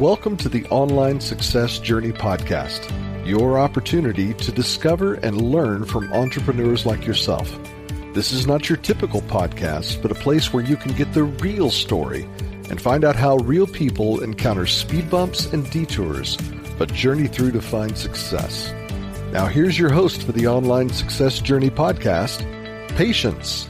Welcome to the Online Success Journey podcast, your opportunity to discover and learn from entrepreneurs like yourself. This is not your typical podcast, but a place where you can get the real story and find out how real people encounter speed bumps and detours, but journey through to find success. Now here's your host for the Online Success Journey podcast, Patience.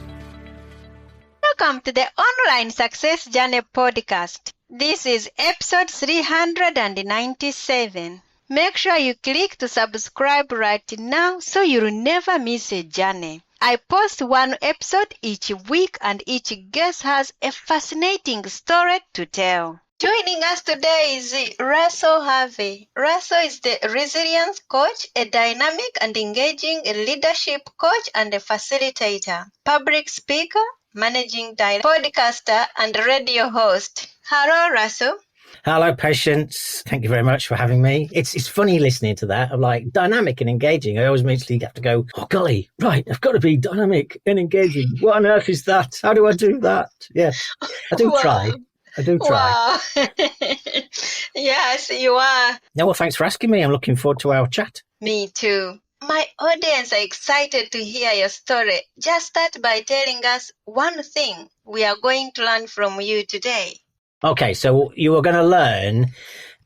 Welcome to the Online Success Journey podcast. This is episode 397. Make sure you click to subscribe right now so you'll never miss a journey. I post one episode each week and each guest has a fascinating story to tell. Joining us today is Russell Harvey. Russell is the Resilience Coach, a dynamic and engaging leadership coach and a facilitator, public speaker, managing director, podcaster, and radio host. Hello, Russell. Hello, Patience. Thank you very much for having me. It's funny listening to that. I'm like, dynamic and engaging. I always immediately have to go, oh, golly, right, I've got to be dynamic and engaging. What on earth is that? How do I do that? Yes, I do try. Wow. Yes, you are. No, well, thanks for asking me. I'm looking forward to our chat. Me too. My audience are excited to hear your story. Just start by telling us one thing we are going to learn from you today. Okay, so you are going to learn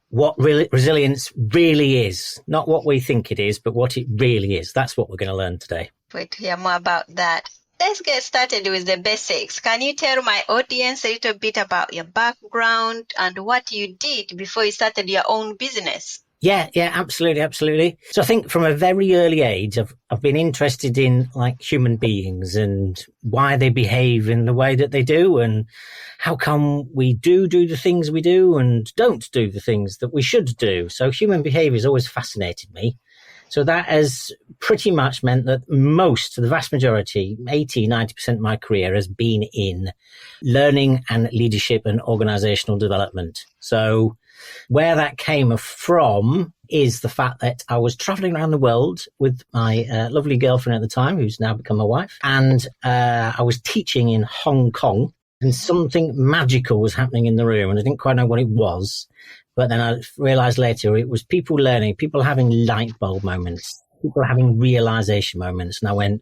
what resilience really is. Not what we think it is, but what it really is. That's what we're going to learn today. Wait to hear more about that. Let's get started with the basics. Can you tell my audience a little bit about your background and what you did before you started your own business? Yeah, absolutely. So I think from a very early age, I've been interested in like human beings and why they behave in the way that they do and how come we do the things we do and don't do the things that we should do. So human behavior has always fascinated me. So that has pretty much meant that the vast majority, 80-90% of my career has been in learning and leadership and organizational development. So where that came from is the fact that I was traveling around the world with my lovely girlfriend at the time, who's now become my wife. And I was teaching in Hong Kong and something magical was happening in the room and I didn't quite know what it was. But then I realized later it was people learning, people having light bulb moments, people having realization moments. And I went,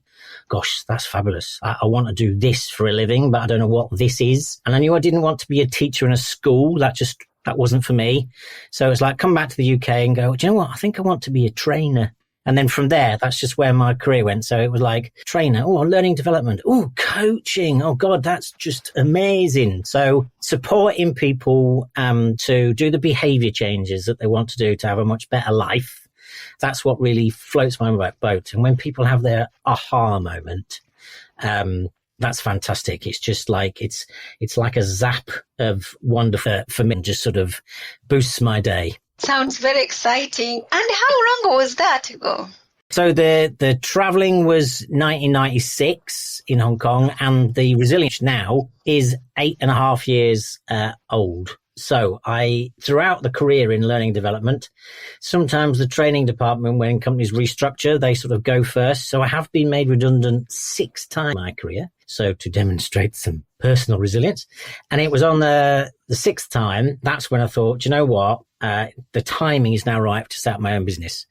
gosh, that's fabulous. I want to do this for a living, but I don't know what this is. And I knew I didn't want to be a teacher in a school. That wasn't for me. So it's like, come back to the UK and go, do you know what? I think I want to be a trainer. And then from there, that's just where my career went. So it was like trainer, learning development, coaching. Oh God, that's just amazing. So supporting people to do the behavior changes that they want to do to have a much better life. That's what really floats my boat. And when people have their aha moment, that's fantastic. It's just like, it's like a zap of wonder for me, just sort of boosts my day. Sounds very exciting. And how long was that ago? So the traveling was 1996 in Hong Kong, and the Resilience now is 8.5 years old. So throughout the career in learning development, sometimes the training department, when companies restructure, they sort of go first. So I have been made redundant 6 times in my career. So to demonstrate some personal resilience. And it was on the 6th time, that's when I thought, you know what? The timing is now right to start my own business.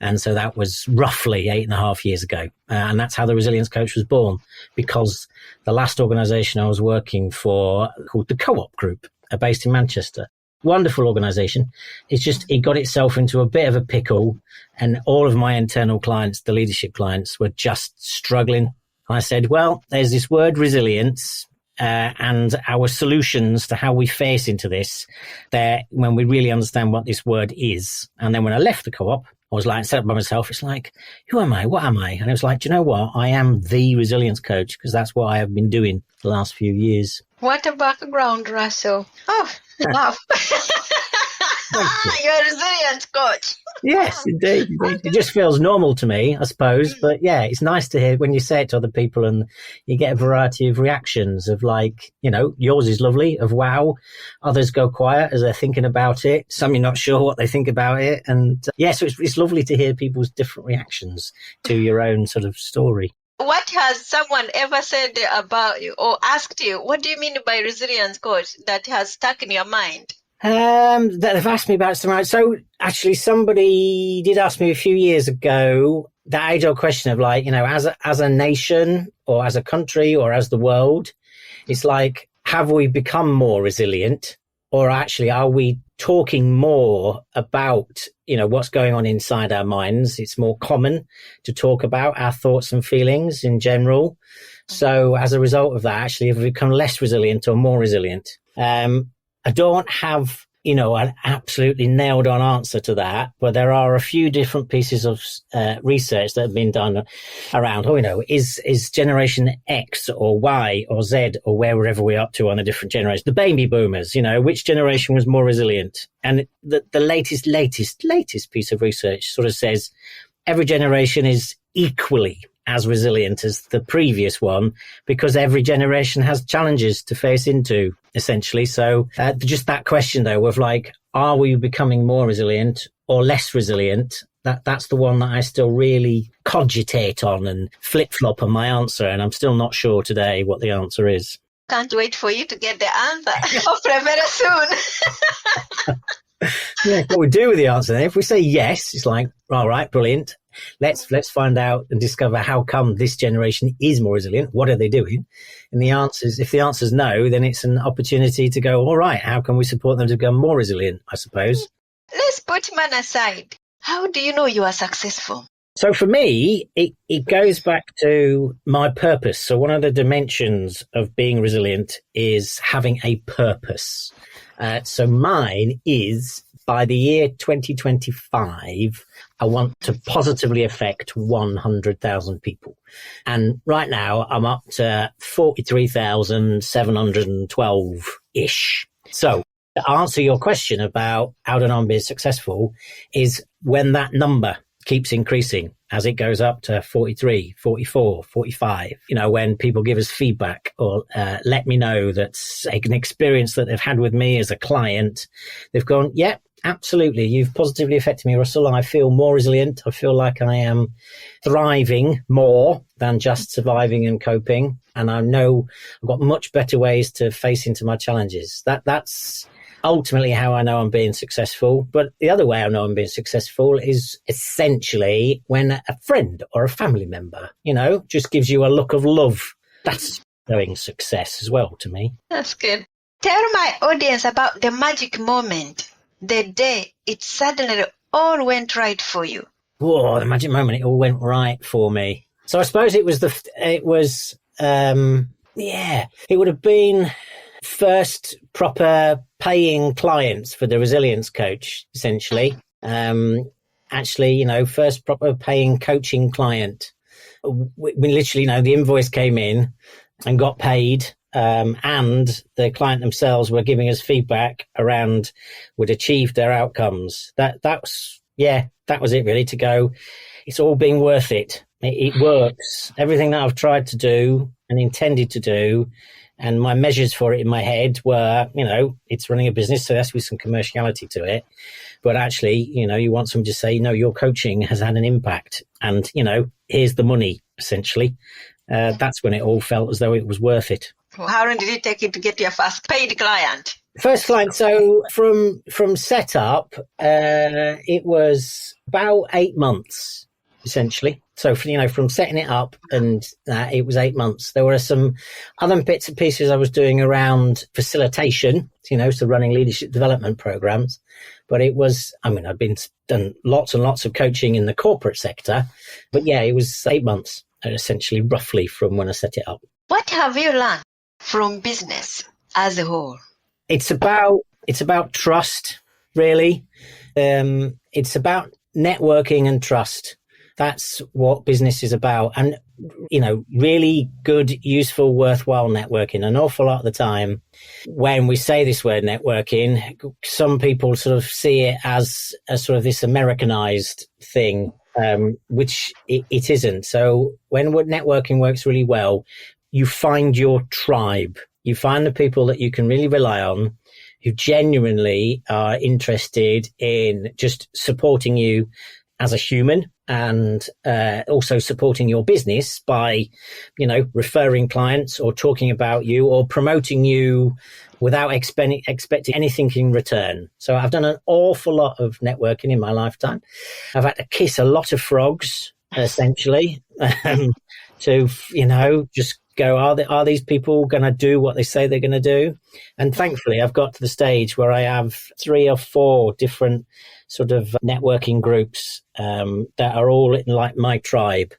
And so that was roughly 8.5 years ago. And that's how the Resilience Coach was born, because the last organization I was working for, called the Co-op Group, based in Manchester. Wonderful organization. It's just, it got itself into a bit of a pickle, and all of my internal clients, the leadership clients, were just struggling. I said, well, there's this word resilience, and our solutions to how we face into this, there when we really understand what this word is. And then when I left the co-op, I was like, set up by myself. It's like, who am I? What am I? And it was like, do you know what? I am the resilience coach, because that's what I have been doing the last few years. What a background, Russell. Oh, love. You're a resilience coach. Yes, indeed. It just feels normal to me, I suppose. But yeah, it's nice to hear when you say it to other people and you get a variety of reactions of like, yours is lovely, of wow. Others go quiet as they're thinking about it. Some you're not sure what they think about it. And so it's lovely to hear people's different reactions to your own sort of story. What has someone ever said about you or asked you, what do you mean by resilience coach, that has stuck in your mind? They've asked me about some. So actually, somebody did ask me a few years ago that age-old question of like, as a nation or as a country or as the world, it's like, have we become more resilient, or actually are we talking more about, what's going on inside our minds? It's more common to talk about our thoughts and feelings in general. So as a result of that, actually, have we become less resilient or more resilient? I don't have, an absolutely nailed on answer to that, but there are a few different pieces of research that have been done around, is generation X or Y or Z or wherever we're up to on the different generations, the baby boomers, which generation was more resilient? And the latest piece of research sort of says every generation is equally as resilient as the previous one, because every generation has challenges to face into, essentially. So just that question, though, of like, are we becoming more resilient or less resilient? That's the one that I still really cogitate on and flip-flop on my answer, and I'm still not sure today what the answer is. Can't wait for you to get the answer. Hopefully very soon. Yeah, what we do with the answer then, if we say yes, it's like, all right, brilliant. Let's find out and discover how come this generation is more resilient. What are they doing? And if the answer is no, then it's an opportunity to go, all right, how can we support them to become more resilient, I suppose? Let's put man aside. How do you know you are successful? So for me, it goes back to my purpose. So one of the dimensions of being resilient is having a purpose. So mine is, by the year 2025, I want to positively affect 100,000 people. And right now I'm up to 43,712-ish. So to answer your question about how to know I'm being successful is when that number keeps increasing as it goes up to 43, 44, 45, when people give us feedback or let me know that's an experience that they've had with me as a client, they've gone, yeah, absolutely, you've positively affected me, Russell. I feel more resilient. I feel like I am thriving more than just surviving and coping. And I know I've got much better ways to face into my challenges. That's ultimately how I know I'm being successful. But the other way I know I'm being successful is essentially when a friend or a family member, just gives you a look of love. That's showing success as well to me. That's good. Tell my audience about the magic moment, the day it suddenly all went right for you. Whoa, the magic moment, it all went right for me. So I suppose it would have been first proper paying clients for the Resilience Coach, essentially. First proper paying coaching client. We literally, the invoice came in and got paid, and the client themselves were giving us feedback around would achieve their outcomes. That was it really, to go, it's all been worth it. It works. Everything that I've tried to do and intended to do, and my measures for it in my head were, it's running a business, so there has to be some commerciality to it. But actually, you want someone to say, no, your coaching has had an impact, and, here's the money, essentially. That's when it all felt as though it was worth it. Well, how long did it take you to get your first paid client? First client, so from setup, it was about 8 months, essentially. So, from setting it up, and it was 8 months. There were some other bits and pieces I was doing around facilitation, so running leadership development programs. But it was, I've done lots and lots of coaching in the corporate sector. But yeah, it was 8 months, essentially, roughly from when I set it up. What have you learned from business as a whole? It's about trust, really. It's about networking and trust. That's what business is about. And, really good, useful, worthwhile networking. An awful lot of the time when we say this word networking, some people sort of see it as a sort of this Americanized thing, which it isn't. So when networking works really well, you find your tribe. You find the people that you can really rely on, who genuinely are interested in just supporting you as a human, and also supporting your business by, referring clients or talking about you or promoting you without expecting anything in return. So I've done an awful lot of networking in my lifetime. I've had to kiss a lot of frogs, essentially, to, just go, are these people going to do what they say they're going to do? And thankfully, I've got to the stage where I have 3 or 4 different sort of networking groups that are all in like my tribe.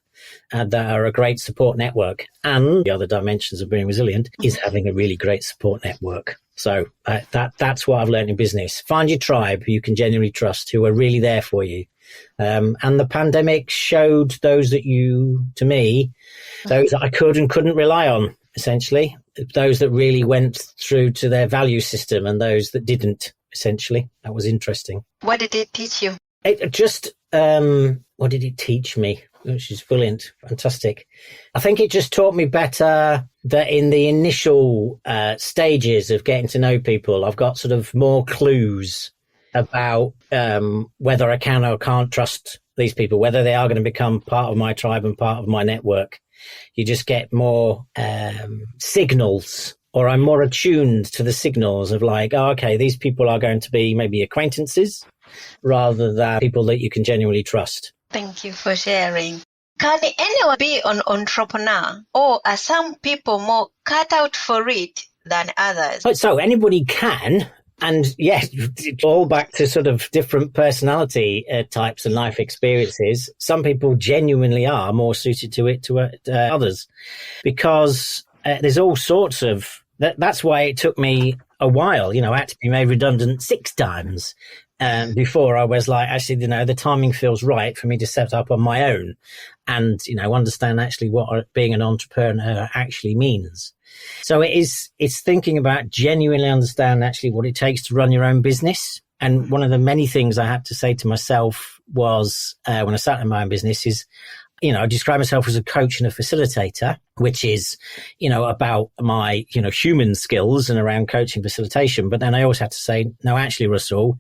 That are a great support network. And the other dimensions of being resilient is having a really great support network. So that's what I've learned in business. Find your tribe who you can genuinely trust, who are really there for you. And the pandemic showed those that I could and couldn't rely on, essentially. Those that really went through to their value system and those that didn't, essentially. That was interesting. What did it teach you? What did it teach me? Which is brilliant, fantastic. I think it just taught me better that in the initial stages of getting to know people, I've got sort of more clues about whether I can or can't trust these people, whether they are going to become part of my tribe and part of my network. You just get more signals, or I'm more attuned to the signals of like, oh, okay, these people are going to be maybe acquaintances rather than people that you can genuinely trust. Thank you for sharing. Can anyone be an entrepreneur, or are some people more cut out for it than others? So anybody can. And yes, all back to sort of different personality types and life experiences. Some people genuinely are more suited to it to others, because there's all sorts of, that's why it took me a while, I had to be made redundant 6 times. Before I was like, actually, the timing feels right for me to set up on my own and, understand actually what being an entrepreneur actually means. So it's thinking about genuinely understand actually what it takes to run your own business. And one of the many things I had to say to myself was, when I started my own business is, I describe myself as a coach and a facilitator, which is, about my, human skills and around coaching facilitation. But then I always had to say, no, actually, Russell,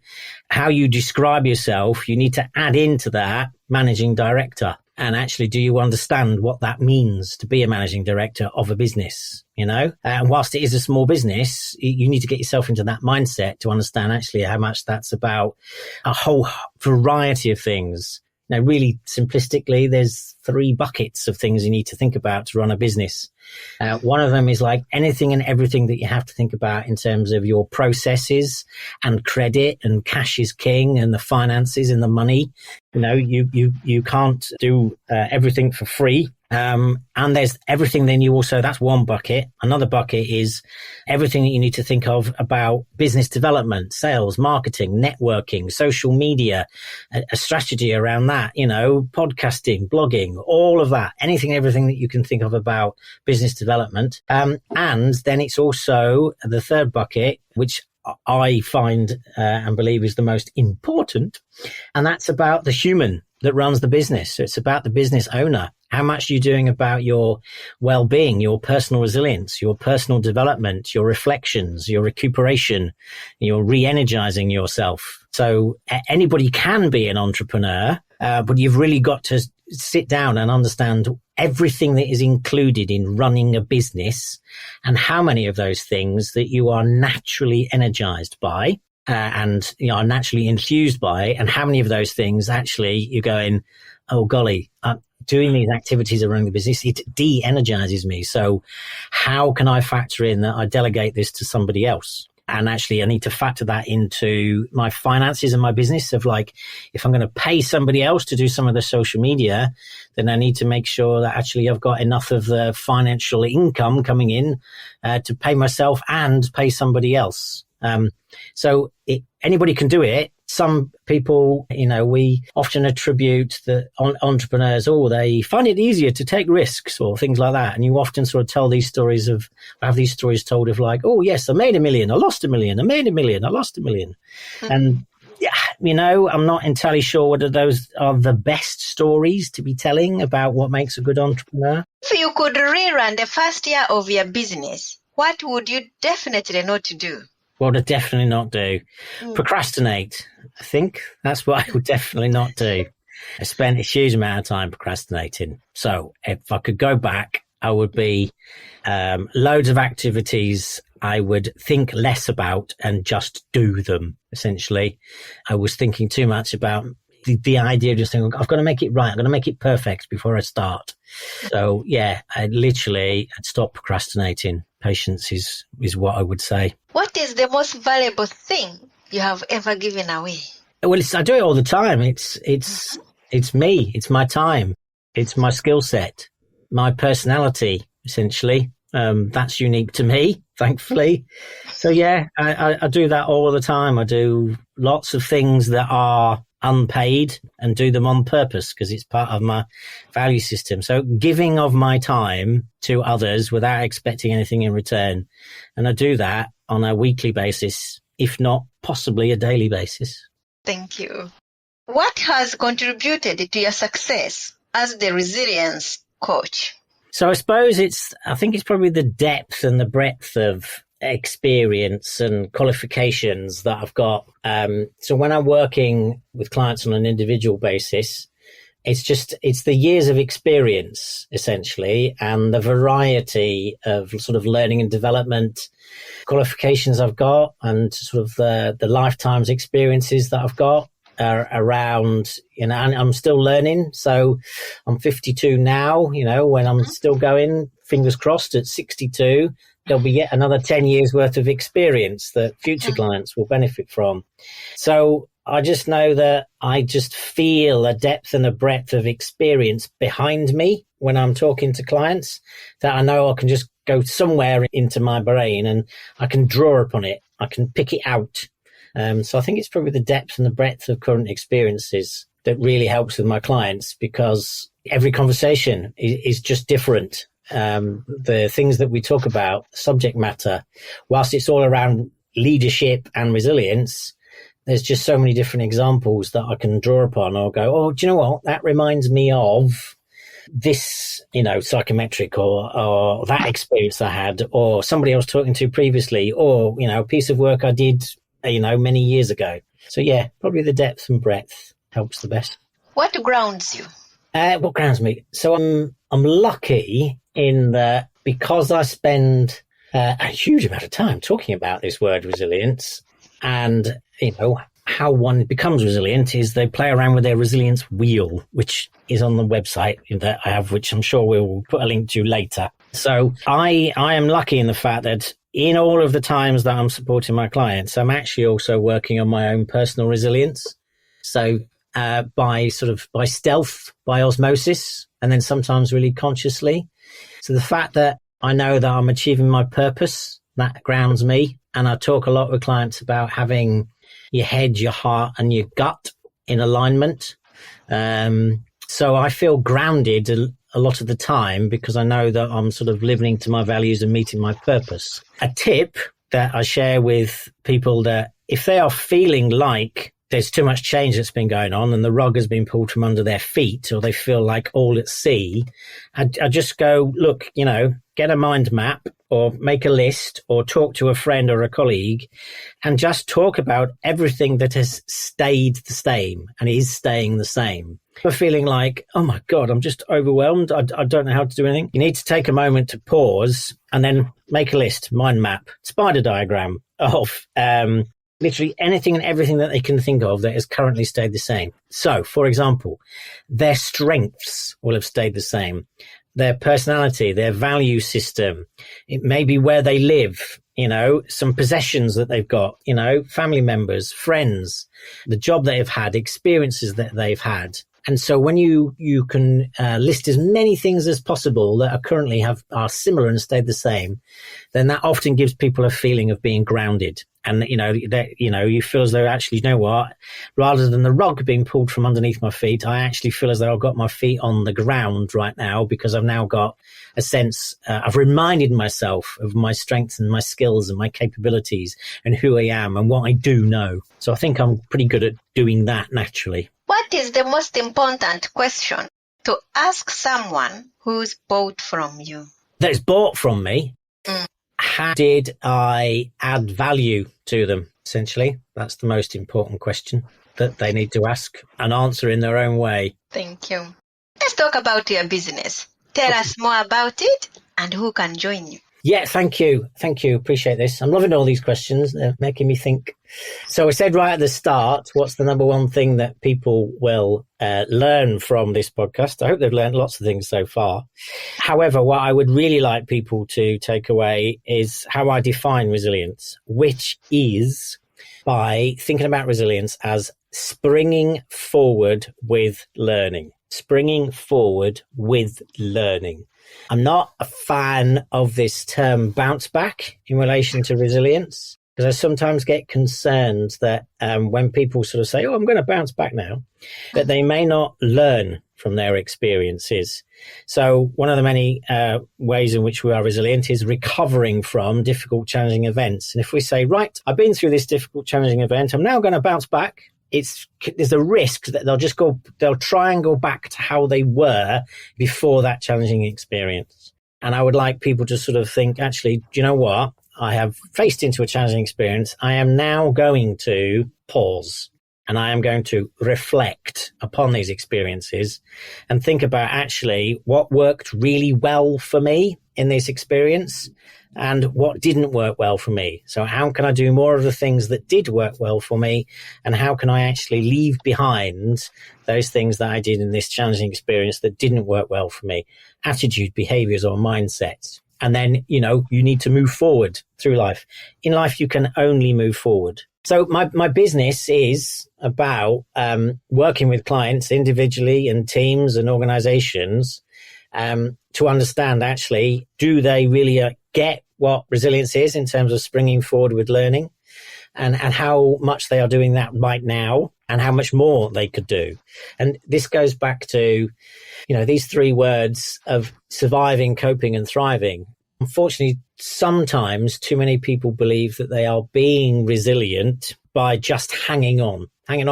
how you describe yourself, you need to add into that managing director. And actually, do you understand what that means to be a managing director of a business? And whilst it is a small business, you need to get yourself into that mindset to understand actually how much that's about a whole variety of things. Now, really simplistically, there's 3 buckets of things you need to think about to run a business. One of them is like anything and everything that you have to think about in terms of your processes and credit, and cash is king, and the finances and the money. You can't do everything for free. And there's everything then that's one bucket. Another bucket is everything that you need to think of about business development, sales, marketing, networking, social media, a strategy around that, podcasting, blogging, all of that, everything that you can think of about business development. And then it's also the third bucket, which I find and believe is the most important. And that's about the human that runs the business. So it's about the business owner. How much are you doing about your well-being, your personal resilience, your personal development, your reflections, your recuperation, your re-energizing yourself? So anybody can be an entrepreneur, but you've really got to sit down and understand everything that is included in running a business and how many of those things that you are naturally energized by. And are naturally enthused by, and how many of those things actually you're going, oh golly, doing these activities around the business, it de-energizes me. So how can I factor in that I delegate this to somebody else? And actually I need to factor that into my finances and my business of like, if I'm going to pay somebody else to do some of the social media, then I need to make sure that actually I've got enough of the financial income coming in to pay myself and pay somebody else. So anybody can do it. Some people, we often attribute that entrepreneurs, they find it easier to take risks or things like that. And you often sort of tell these stories have these stories told of like, oh yes, I made $1 million, I lost $1 million, I made $1 million, I lost $1 million. Mm-hmm. And yeah, I'm not entirely sure whether those are the best stories to be telling about what makes a good entrepreneur. If you could rerun the first year of your business, what would you definitely not do? What would I definitely not do? Procrastinate. I think that's what I would definitely not do. I spent a huge amount of time procrastinating. So if I could go back, I would be loads of activities I would think less about and just do them, essentially. I was thinking too much about the idea of just thinking, I've got to make it right. I'm going to make it perfect before I start. So, yeah, I'd stop procrastinating. Patience is what I would say. What is the most valuable thing you have ever given away? Well, I do it all the time. It's me. It's my time. It's my skill set, my personality, essentially. That's unique to me, thankfully. So, yeah, I do that all the time. I do lots of things that are unpaid and do them on purpose because it's part of my value system. So giving of my time to others without expecting anything in return. And I do that on a weekly basis, if not possibly a daily basis. Thank you. What has contributed to your success as the resilience coach? So I suppose I think it's probably the depth and the breadth of experience and qualifications that I've got. So when I'm working with clients on an individual basis, it's the years of experience, essentially, and the variety of sort of learning and development qualifications I've got and sort of the lifetimes experiences that I've got are around, and I'm still learning. So I'm 52 now, when I'm still going, fingers crossed at 62, there'll be yet another 10 years worth of experience that future clients will benefit from. So I just know that I just feel a depth and a breadth of experience behind me when I'm talking to clients that I know I can just go somewhere into my brain and I can draw upon it. I can pick it out. So I think it's probably the depth and the breadth of current experiences that really helps with my clients, because every conversation is just different. The things that we talk about, subject matter, whilst it's all around leadership and resilience, there's just so many different examples that I can draw upon or go, oh, do you know what? That reminds me of this, psychometric or that experience I had, or somebody I was talking to previously, or, a piece of work I did, many years ago. So yeah, probably the depth and breadth helps the best. What grounds you? What grounds me? So I'm lucky in that because I spend a huge amount of time talking about this word resilience, and how one becomes resilient is they play around with their resilience wheel, which is on the website that I have, which I'm sure we'll put a link to later. So I am lucky in the fact that in all of the times that I'm supporting my clients, I'm actually also working on my own personal resilience. So by stealth, by osmosis, and then sometimes really consciously. So the fact that I know that I'm achieving my purpose, that grounds me. And I talk a lot with clients about having your head, your heart, and your gut in alignment. So I feel grounded a lot of the time because I know that I'm sort of living to my values and meeting my purpose. A tip that I share with people, that if they are feeling like there's too much change that's been going on and the rug has been pulled from under their feet, or they feel like all at sea, I just go, look, get a mind map or make a list or talk to a friend or a colleague and just talk about everything that has stayed the same and is staying the same. For feeling like, oh my God, I'm just overwhelmed. I don't know how to do anything. You need to take a moment to pause and then make a list, mind map, spider diagram of literally anything and everything that they can think of that has currently stayed the same. So, for example, their strengths will have stayed the same. Their personality, their value system, it may be where they live, some possessions that they've got, family members, friends, the job they've had, experiences that they've had. And so when you can list as many things as possible that are currently are similar and stayed the same, then that often gives people a feeling of being grounded. And, you feel as though actually, what, rather than the rug being pulled from underneath my feet, I actually feel as though I've got my feet on the ground right now because I've now got a sense, I've reminded myself of my strengths and my skills and my capabilities and who I am and what I do know. So I think I'm pretty good at doing that naturally. What is the most important question to ask someone who's bought from you? That is bought from me? how did I add value to them? Essentially, that's the most important question that they need to ask and answer in their own way. Thank you. Let's talk about your business. Tell us more about it and who can join you. Yeah, thank you. Thank you. Appreciate this. I'm loving all these questions. They're making me think. So I said right at the start, what's the number one thing that people will learn from this podcast? I hope they've learned lots of things so far. However, what I would really like people to take away is how I define resilience, which is by thinking about resilience as springing forward with learning. Springing forward with learning. I'm not a fan of this term bounce back in relation to resilience, because I sometimes get concerned that when people sort of say, oh, I'm going to bounce back now, that they may not learn from their experiences. So one of the many ways in which we are resilient is recovering from difficult, challenging events. And if we say, right, I've been through this difficult, challenging event, I'm now going to bounce back. There's a risk that they'll try and go back to how they were before that challenging experience. And I would like people to sort of think, actually, do you know what? I have faced into a challenging experience. I am now going to pause and I am going to reflect upon these experiences and think about actually what worked really well for me in this experience and what didn't work well for me. So how can I do more of the things that did work well for me? And how can I actually leave behind those things that I did in this challenging experience that didn't work well for me? Attitude, behaviors, or mindsets. And then, you need to move forward through life. In life, you can only move forward. So my business is about working with clients individually and teams and organizations to understand, actually, do they really get what resilience is in terms of springing forward with learning and how much they are doing that right now and how much more they could do. And this goes back to, these three words of surviving, coping and thriving. Unfortunately, sometimes too many people believe that they are being resilient by just hanging on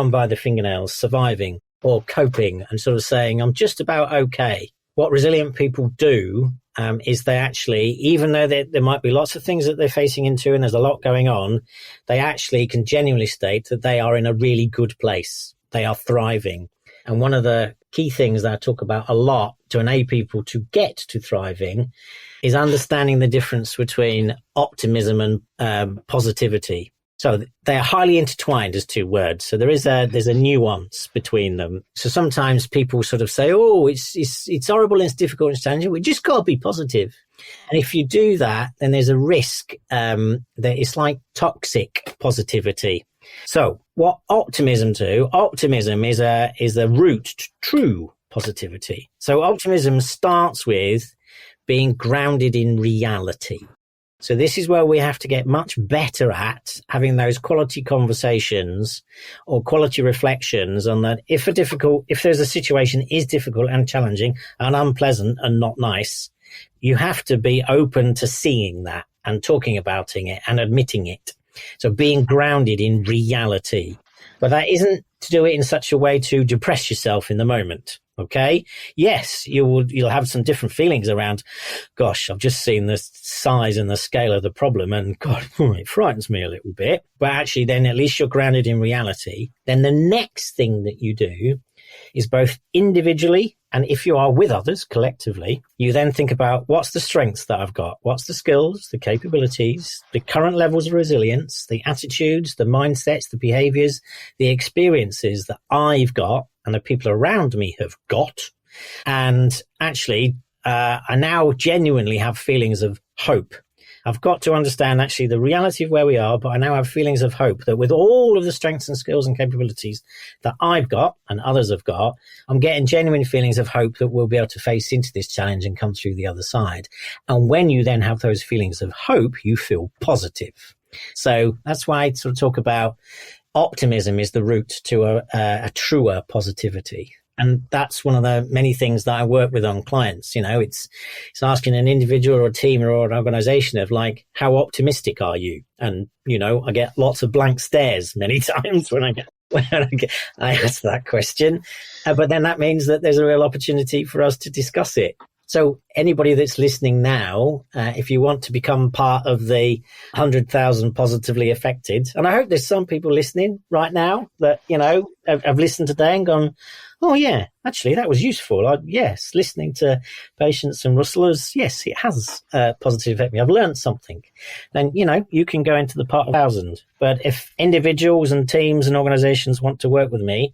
by the fingernails, surviving or coping and sort of saying, I'm just about okay. What resilient people do is they actually, even though there might be lots of things that they're facing into and there's a lot going on, they actually can genuinely state that they are in a really good place. They are thriving. And one of the key things that I talk about a lot to enable people to get to thriving is understanding the difference between optimism and positivity. So they are highly intertwined as two words. So there's a nuance between them. So sometimes people sort of say, oh, it's horrible and it's difficult and it's challenging. We just got to be positive. And if you do that, then there's a risk that it's like toxic positivity. So what optimism do? Optimism is a route to true positivity. So optimism starts with being grounded in reality. So this is where we have to get much better at having those quality conversations or quality reflections on that. If there's a situation is difficult and challenging and unpleasant and not nice, you have to be open to seeing that and talking about it and admitting it. So being grounded in reality. But that isn't to do it in such a way to depress yourself in the moment. Okay. Yes, you'll have some different feelings around, gosh, I've just seen the size and the scale of the problem and God, it frightens me a little bit. But actually then at least you're grounded in reality. Then the next thing that you do is both individually and if you are with others collectively, you then think about what's the strengths that I've got? What's the skills, the capabilities, the current levels of resilience, the attitudes, the mindsets, the behaviors, the experiences that I've got and the people around me have got. And actually, I now genuinely have feelings of hope. I've got to understand actually the reality of where we are, but I now have feelings of hope that with all of the strengths and skills and capabilities that I've got and others have got, I'm getting genuine feelings of hope that we'll be able to face into this challenge and come through the other side. And when you then have those feelings of hope, you feel positive. So that's why I sort of talk about optimism is the route to a truer positivity. And that's one of the many things that I work with on clients. It's asking an individual or a team or an organization of like, how optimistic are you? And, I get lots of blank stares many times when I ask that question. But then that means that there's a real opportunity for us to discuss it. So anybody that's listening now, if you want to become part of the 100,000 positively affected, and I hope there's some people listening right now that, have listened today and gone, oh yeah, actually that was useful. Yes, listening to Patience and Russell, yes, it has positively affected me. I've learned something. Then, you can go into the part of 1,000. But if individuals and teams and organizations want to work with me,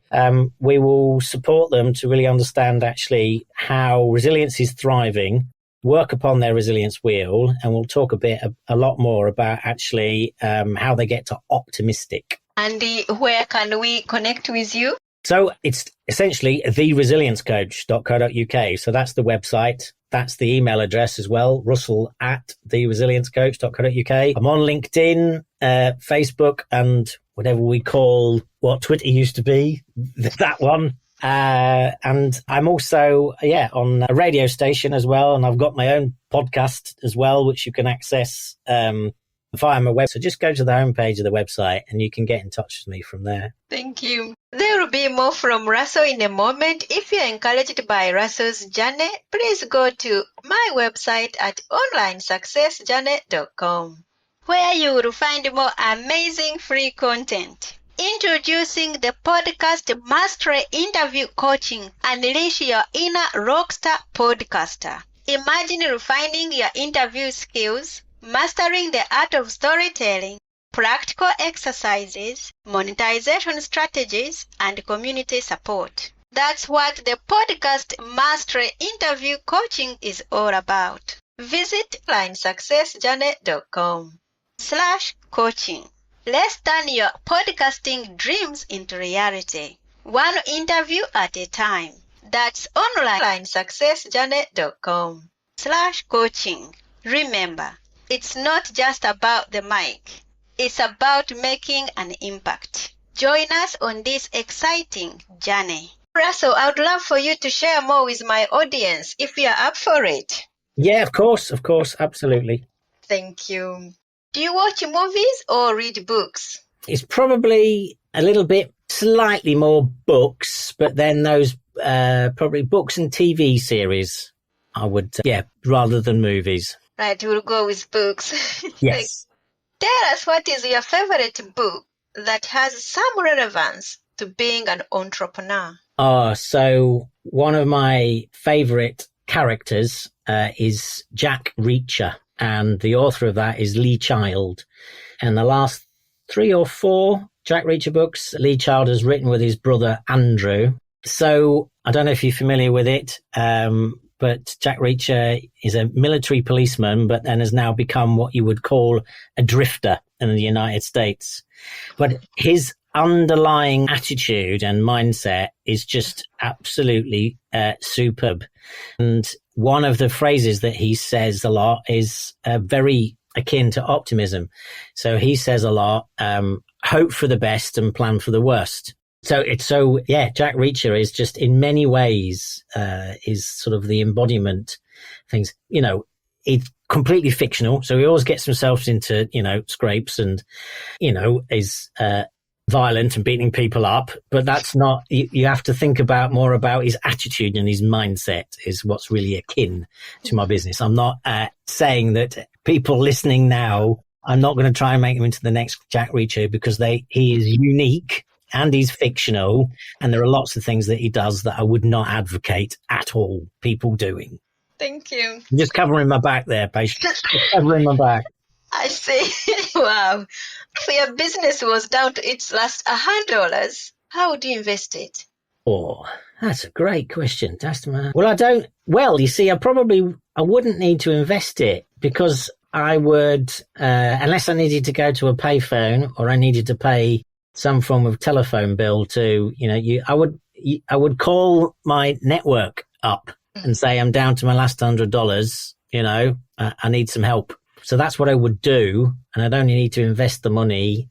we will support them to really understand actually how resilience is thriving, work upon their resilience wheel, and we'll talk a lot more about actually how they get to optimistic. Andy, where can we connect with you? So it's essentially theresiliencecoach.co.uk. So that's the website. That's the email address as well, russell@theresiliencecoach.co.uk. I'm on LinkedIn, Facebook, and whatever we call what Twitter used to be, that one. And I'm also, on a radio station as well. And I've got my own podcast as well, which you can access via my website. So just go to the homepage of the website and you can get in touch with me from there. Thank you. There will be more from Russell in a moment. If you're encouraged by Russell's journey, please go to my website at onlinesuccessjourney.com, where you will find more amazing free content. Introducing the podcast Mastery Interview Coaching, Unleash Your Inner Rockstar Podcaster. Imagine refining your interview skills, mastering the art of storytelling, practical exercises, monetization strategies, and community support. That's what the podcast Mastery Interview Coaching is all about. Visit linesuccessjourney.com/coaching. Let's turn your podcasting dreams into reality, one interview at a time. That's onlinesuccessjourney.com/coaching. Remember, it's not just about the mic. It's about making an impact. Join us on this exciting journey. Russell, I would love for you to share more with my audience if you're up for it. Yeah, of course, absolutely. Thank you. Do you watch movies or read books? It's probably a little bit slightly more books, but then those probably books and TV series, I would, rather than movies. Right, we'll go with books. Yes. Tell us, what is your favorite book that has some relevance to being an entrepreneur? So one of my favorite characters is Jack Reacher, and the author of that is Lee Child. And the last 3 or 4 Jack Reacher books, Lee Child has written with his brother Andrew. So I don't know if you're familiar with it, but Jack Reacher is a military policeman, but then has now become what you would call a drifter in the United States. But his underlying attitude and mindset is just absolutely superb. And one of the phrases that he says a lot is very akin to optimism. So he says a lot, hope for the best and plan for the worst. Jack Reacher is just in many ways is sort of the embodiment things. It's completely fictional, so he always gets himself into scrapes and is violent and beating people up. But that's not. You have to think more about his attitude and his mindset is what's really akin to my business. I'm not saying that people listening now, I'm not going to try and make them into the next Jack Reacher because he is unique. And he's fictional, and there are lots of things that he does that I would not advocate at all people doing. Thank you. I'm just covering my back there, Patience. Covering my back. I see. Wow. If your business was down to its last $100, how would you invest it? Oh, that's a great question. You see, I wouldn't need to invest it because I would, unless I needed to go to a payphone or I needed to pay some form of telephone bill to, I would call my network up and say, I'm down to my last $100, I need some help. So that's what I would do. And I'd only need to invest the money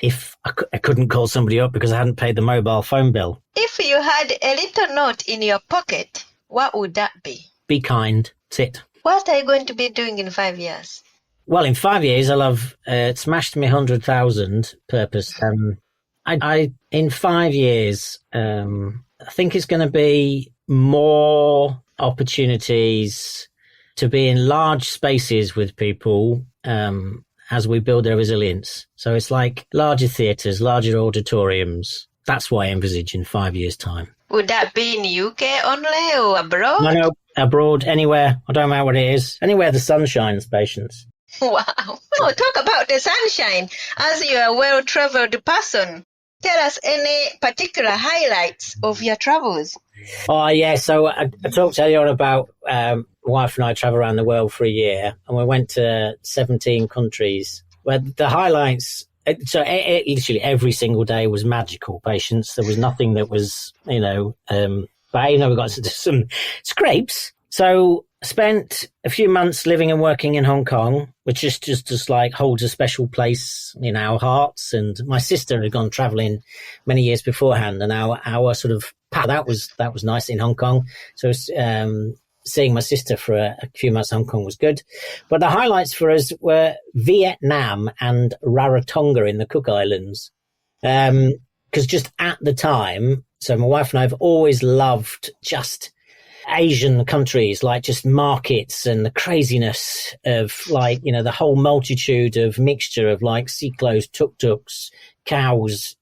if I couldn't call somebody up because I hadn't paid the mobile phone bill. If you had a little note in your pocket, what would that be? Be kind. That's it. What are you going to be doing in 5 years? Well, in 5 years, I'll have smashed my 100,000 purpose. In 5 years, I think it's going to be more opportunities to be in large spaces with people as we build their resilience. So it's like larger theatres, larger auditoriums. That's what I envisage in 5 years' time. Would that be in UK only or abroad? No, abroad, anywhere. I don't know what it is. Anywhere the sun shines, Patience. Wow. Oh, talk about the sunshine. As you're a well-traveled person, tell us any particular highlights of your travels. Oh, yeah. So I talked earlier on about my wife and I travel around the world for a year, and we went to 17 countries. Where the highlights, literally every single day was magical, Patience. There was nothing that was, but we got some scrapes. So I spent a few months living and working in Hong Kong, which just like holds a special place in our hearts. And my sister had gone traveling many years beforehand, and our sort of path, that was nice in Hong Kong. So seeing my sister for a few months in Hong Kong was good. But the highlights for us were Vietnam and Rarotonga in the Cook Islands. Because just at the time, so my wife and I have always loved just Asian countries, like just markets and the craziness of the whole multitude of mixture of like cyclos, tuk-tuks, cows,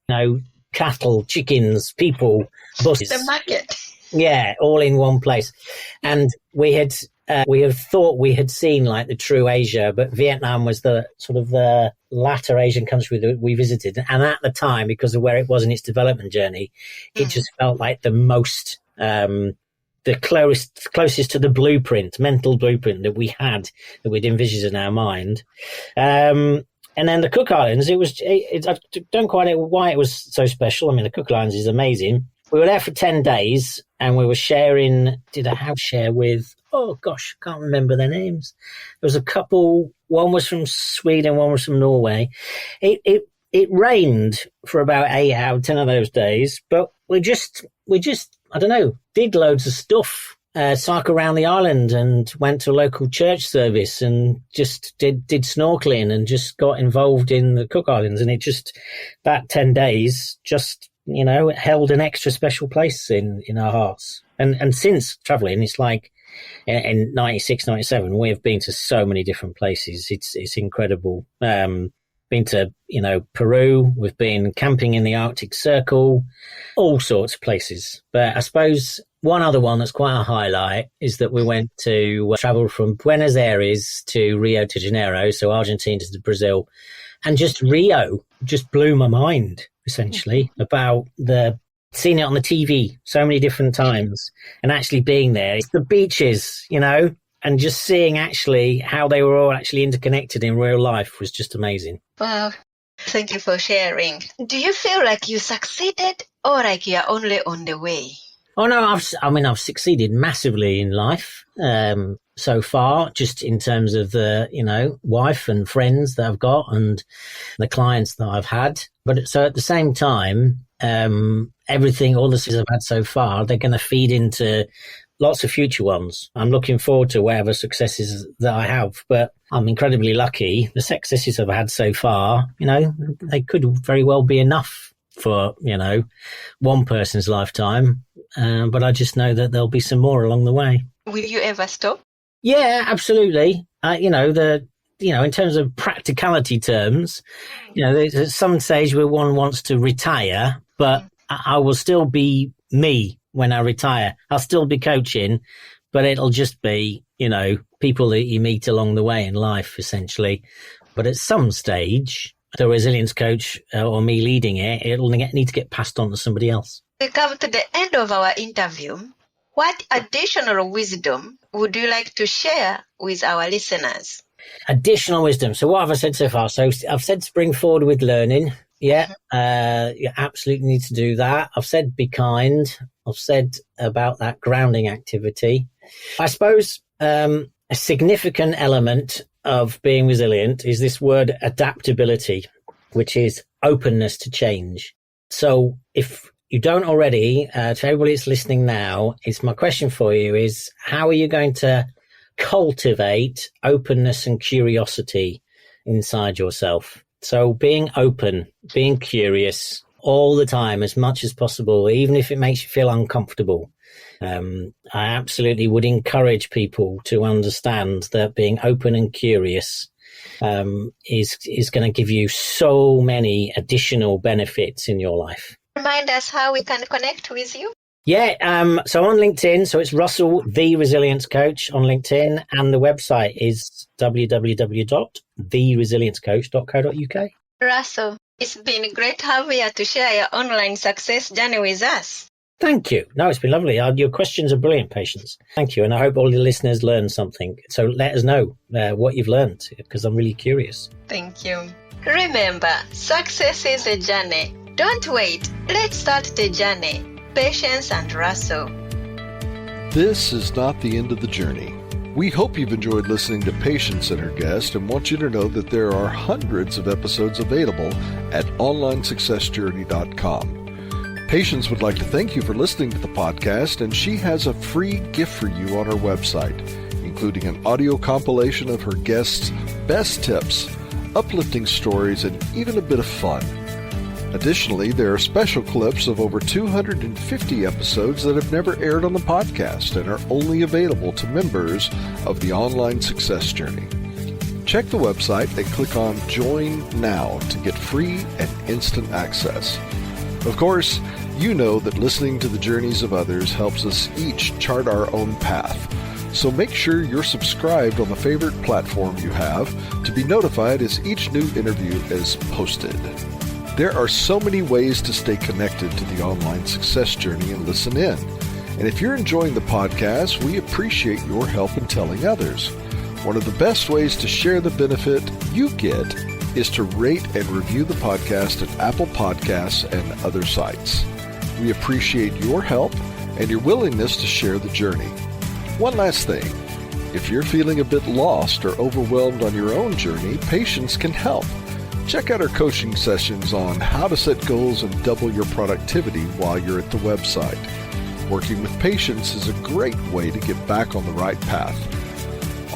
cattle, chickens, people, buses. The market. Yeah, all in one place. And we had thought we had seen like the true Asia, but Vietnam was the sort of the latter Asian country that we visited. And at the time, because of where it was in its development journey, it just felt like the most, the closest to the mental blueprint that we had, that we'd envisaged in our mind. And then the Cook Islands, I don't quite know why it was so special. I mean, the Cook Islands is amazing. We were there for 10 days and we were did a house share with, oh gosh, I can't remember their names. There was a couple, one was from Sweden, one was from Norway. It rained for about 8 out of 10 of those days, but we just, I don't know, did loads of stuff, cycle around the island and went to a local church service and just did snorkeling and just got involved in the Cook Islands. And that 10 days just, held an extra special place in our hearts. And since traveling, it's like in 96, 97, we have been to so many different places. It's incredible. Been to, Peru. We've been camping in the Arctic Circle, all sorts of places. But I suppose one other one that's quite a highlight is that we went to travel from Buenos Aires to Rio de Janeiro, so Argentina to Brazil. And just Rio just blew my mind, essentially, about seeing it on the TV so many different times and actually being there. It's the beaches, and just seeing actually how they were all actually interconnected in real life was just amazing. Wow. Thank you for sharing. Do you feel like you succeeded or like you're only on the way? Oh, no, I've succeeded massively in life so far, just in terms of the, wife and friends that I've got and the clients that I've had. But so at the same time, everything, all the successes I've had so far, they're going to feed into lots of future ones. I'm looking forward to whatever successes that I have, but I'm incredibly lucky. The successes I've had so far, they could very well be enough for, one person's lifetime. But I just know that there'll be some more along the way. Will you ever stop? Yeah, absolutely. In terms of practicality terms, there's some stage where one wants to retire, but I will still be me when I retire. I'll still be coaching, but it'll just be, people that you meet along the way in life, essentially. But at some stage, the resilience coach or me leading it'll need to get passed on to somebody else. We come to the end of our interview. What additional wisdom would you like to share with our listeners? Additional wisdom. So what have I said so far? So I've said spring forward with learning. Yeah, you absolutely need to do that. I've said be kind. I've said about that grounding activity. I suppose a significant element of being resilient is this word adaptability, which is openness to change. So if you don't already, to everybody that's listening now, my question for you is, how are you going to cultivate openness and curiosity inside yourself? So being open, being curious all the time, as much as possible, even if it makes you feel uncomfortable. I absolutely would encourage people to understand that being open and curious is going to give you so many additional benefits in your life. Remind us how we can connect with you. Yeah, so on LinkedIn, so it's Russell, the Resilience Coach on LinkedIn, and the website is www.theresiliencecoach.co.uk. Russell, it's been great having you to share your online success journey with us. Thank you. No, it's been lovely. Your questions are brilliant, Patience. Thank you. And I hope all the listeners learned something. So let us know what you've learned, because I'm really curious. Thank you. Remember, success is a journey. Don't wait. Let's start the journey. Patience and Russell. This is not the end of the journey. We hope you've enjoyed listening to Patience and her guest, and want you to know that there are hundreds of episodes available at onlinesuccessjourney.com. Patience would like to thank you for listening to the podcast, and she has a free gift for you on her website, including an audio compilation of her guests' best tips, uplifting stories, and even a bit of fun. Additionally, there are special clips of over 250 episodes that have never aired on the podcast and are only available to members of the Online Success Journey. Check the website and click on Join Now to get free and instant access. Of course, you know that listening to the journeys of others helps us each chart our own path. So make sure you're subscribed on the favorite platform you have to be notified as each new interview is posted. There are so many ways to stay connected to the Online Success Journey and listen in. And if you're enjoying the podcast, we appreciate your help in telling others. One of the best ways to share the benefit you get is to rate and review the podcast at Apple Podcasts and other sites. We appreciate your help and your willingness to share the journey. One last thing. If you're feeling a bit lost or overwhelmed on your own journey, Patience can help. Check out our coaching sessions on how to set goals and double your productivity while you're at the website. Working with Patience is a great way to get back on the right path.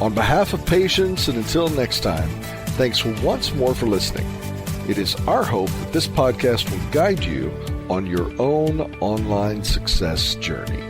On behalf of Patience, and until next time, thanks once more for listening. It is our hope that this podcast will guide you on your own online success journey.